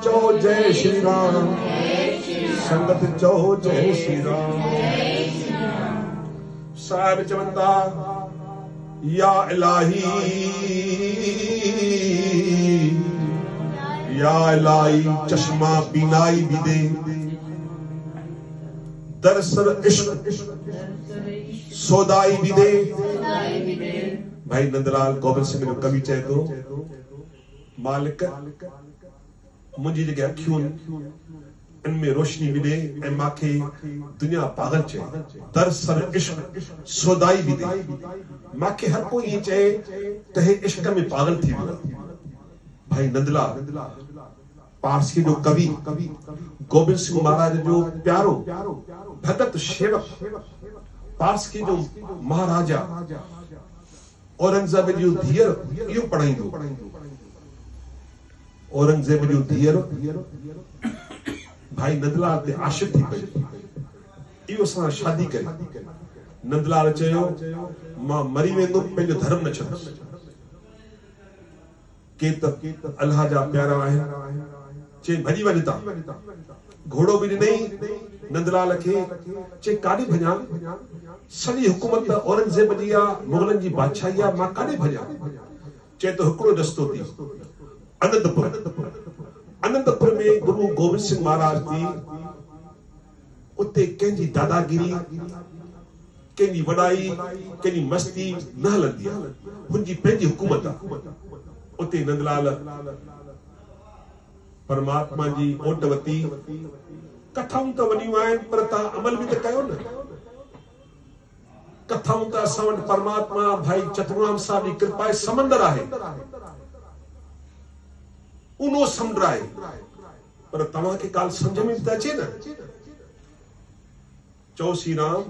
चो जय श्री राम, संगत चो जय श्री राम। साहिब चवंदा या इलाही, या इलाही चश्मा बीनाई भी दे, दरअसल इश्क सौदाई भी दे। भाई नंदलाल गोबिंद सिंह जो कवि चए थो, मालिक मुंहिंजी जेके अखियूं इनमें रोशनी भी दे ऐं मांखे दुनिया पागल चए, दरअसल इश्क सौदाई भी दे। मांखे हर कोई ये चए त हे इश्क में पागल थी वियो। भाई नंदलाल पारसी जो कवि गोबिंद सिंह महाराज जो प्यारो भगत शेवक, पारसी जो महाराजा औरंगजेब जो धीअर इहो पढ़ाईंदो। औरंगजेब जो धीअर भाई नंदलाल ते आशिक़ थी पई, इहो सां शादी करी। नंदलाल चयो मां मरी वेंदुमि, पंहिंजो धर्म न छॾंदुसि। के त अल्लाह जा प्यारा आहिनि, चे भॼी वञता। घोड़ो भी ॾिनई नंदलाल खे, चे काॾे भॼां, सॼी हुकूमत औरंगजेब जी आहे, मुगलनि जी बादशाही आहे, मां काॾे भॼां। चे तो हिकिड़ो रस्तो थी, आनंदपुर। आनंदपुर में गुरु गोबिंद सिंह महाराज थी, उते कंहिंजी दादागिरी, कंहिंजी वॾाई, कंहिंजी मस्ती न हलंदी आहे, हुनजी पंहिंजी हुकूमत आहे। उते नंदलाल परमात्मा जी ओट वती। कथाऊं त वॾियूं आहिनि, पर तव्हां अमल बि त कयो न। कथाऊं त असां वटि परमात्मा भाई चतुराम साहिब जी कृपा आहे, समंदर आहे, उनो समुंड आहे, पर तव्हांखे काल सम्झ में बि त अचे न। चओ श्री राम।